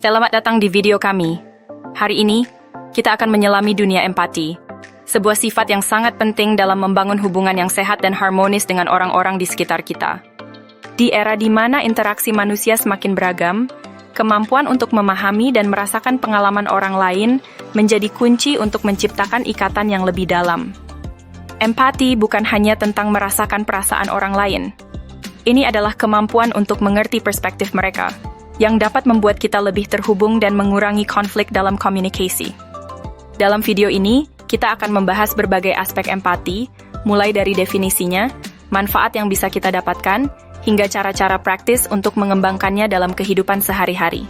Selamat datang di video kami. Hari ini, kita akan menyelami dunia empati, sebuah sifat yang sangat penting dalam membangun hubungan yang sehat dan harmonis dengan orang-orang di sekitar kita. Di era di mana interaksi manusia semakin beragam, kemampuan untuk memahami dan merasakan pengalaman orang lain menjadi kunci untuk menciptakan ikatan yang lebih dalam. Empati bukan hanya tentang merasakan perasaan orang lain. Ini adalah kemampuan untuk mengerti perspektif mereka, yang dapat membuat kita lebih terhubung dan mengurangi konflik dalam komunikasi. Dalam video ini, kita akan membahas berbagai aspek empati, mulai dari definisinya, manfaat yang bisa kita dapatkan, hingga cara-cara praktis untuk mengembangkannya dalam kehidupan sehari-hari.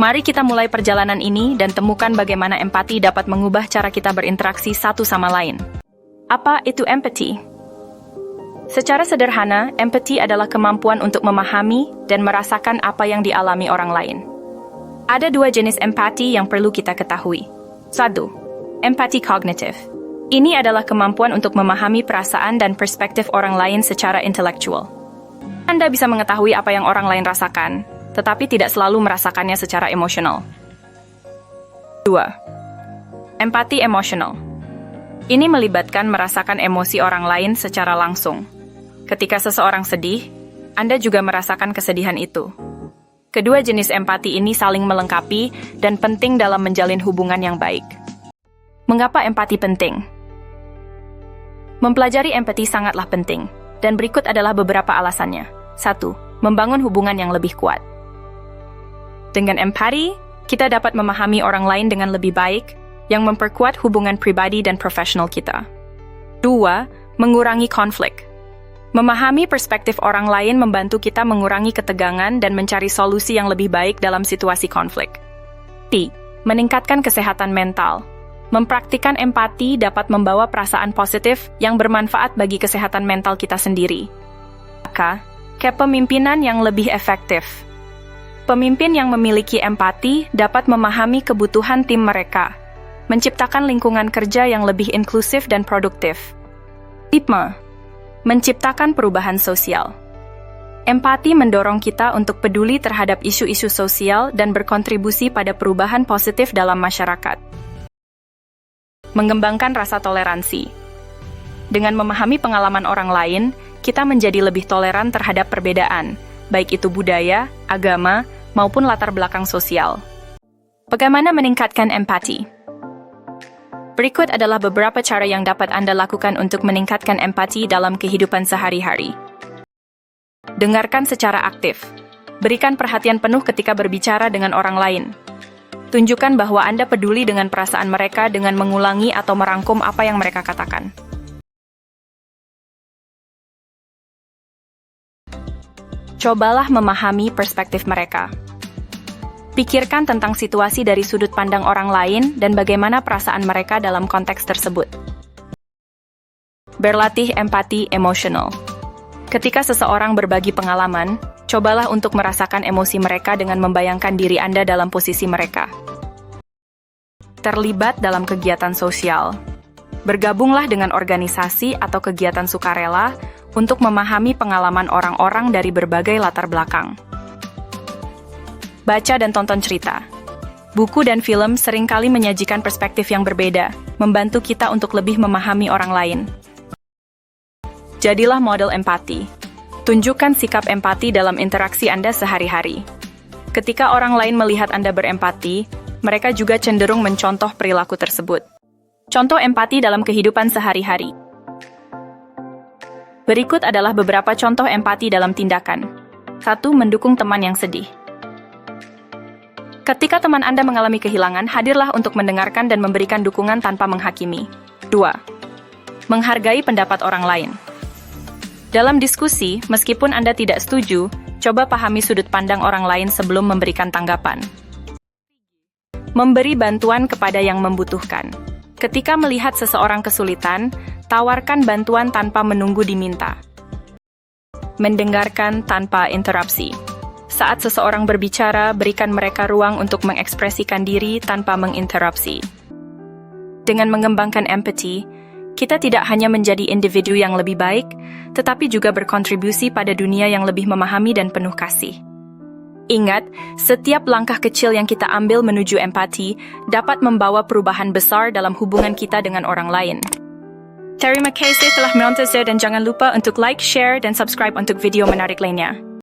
Mari kita mulai perjalanan ini dan temukan bagaimana empati dapat mengubah cara kita berinteraksi satu sama lain. Apa itu empati? Secara sederhana, empati adalah kemampuan untuk memahami dan merasakan apa yang dialami orang lain. Ada dua jenis empati yang perlu kita ketahui. 1. Empati kognitif. Ini adalah kemampuan untuk memahami perasaan dan perspektif orang lain secara intelektual. Anda bisa mengetahui apa yang orang lain rasakan, tetapi tidak selalu merasakannya secara emosional. 2. Empati emosional. Ini melibatkan merasakan emosi orang lain secara langsung. Ketika seseorang sedih, Anda juga merasakan kesedihan itu. Kedua jenis empati ini saling melengkapi dan penting dalam menjalin hubungan yang baik. Mengapa empati penting? Mempelajari empati sangatlah penting, dan berikut adalah beberapa alasannya. 1. Membangun hubungan yang lebih kuat. Dengan empati, kita dapat memahami orang lain dengan lebih baik, yang memperkuat hubungan pribadi dan profesional kita. 2. Mengurangi konflik. Memahami perspektif orang lain membantu kita mengurangi ketegangan dan mencari solusi yang lebih baik dalam situasi konflik. 3. Meningkatkan kesehatan mental. Mempraktikkan empati dapat membawa perasaan positif yang bermanfaat bagi kesehatan mental kita sendiri. Kepemimpinan yang lebih efektif. Pemimpin yang memiliki empati dapat memahami kebutuhan tim mereka, menciptakan lingkungan kerja yang lebih inklusif dan produktif. 5. Menciptakan perubahan sosial. Empati mendorong kita untuk peduli terhadap isu-isu sosial dan berkontribusi pada perubahan positif dalam masyarakat. Mengembangkan rasa toleransi. Dengan memahami pengalaman orang lain, kita menjadi lebih toleran terhadap perbedaan, baik itu budaya, agama, maupun latar belakang sosial. Bagaimana meningkatkan empati? Berikut adalah beberapa cara yang dapat Anda lakukan untuk meningkatkan empati dalam kehidupan sehari-hari. Dengarkan secara aktif. Berikan perhatian penuh ketika berbicara dengan orang lain. Tunjukkan bahwa Anda peduli dengan perasaan mereka dengan mengulangi atau merangkum apa yang mereka katakan. Cobalah memahami perspektif mereka. Pikirkan tentang situasi dari sudut pandang orang lain dan bagaimana perasaan mereka dalam konteks tersebut. Berlatih empati emosional. Ketika seseorang berbagi pengalaman, cobalah untuk merasakan emosi mereka dengan membayangkan diri Anda dalam posisi mereka. Terlibat dalam kegiatan sosial. Bergabunglah dengan organisasi atau kegiatan sukarela untuk memahami pengalaman orang-orang dari berbagai latar belakang. Baca dan tonton cerita. Buku dan film seringkali menyajikan perspektif yang berbeda, membantu kita untuk lebih memahami orang lain. Jadilah model empati. Tunjukkan sikap empati dalam interaksi Anda sehari-hari. Ketika orang lain melihat Anda berempati, mereka juga cenderung mencontoh perilaku tersebut. Contoh empati dalam kehidupan sehari-hari. Berikut adalah beberapa contoh empati dalam tindakan. 1. Mendukung teman yang sedih. Ketika teman Anda mengalami kehilangan, hadirlah untuk mendengarkan dan memberikan dukungan tanpa menghakimi. 2. Menghargai pendapat orang lain. Dalam diskusi, meskipun Anda tidak setuju, coba pahami sudut pandang orang lain sebelum memberikan tanggapan. Memberi bantuan kepada yang membutuhkan. Ketika melihat seseorang kesulitan, tawarkan bantuan tanpa menunggu diminta. Mendengarkan tanpa interupsi. Saat seseorang berbicara, berikan mereka ruang untuk mengekspresikan diri tanpa menginterupsi. Dengan mengembangkan empati, kita tidak hanya menjadi individu yang lebih baik, tetapi juga berkontribusi pada dunia yang lebih memahami dan penuh kasih. Ingat, setiap langkah kecil yang kita ambil menuju empati dapat membawa perubahan besar dalam hubungan kita dengan orang lain. Terima kasih telah menonton dan jangan lupa untuk like, share, dan subscribe untuk video menarik lainnya.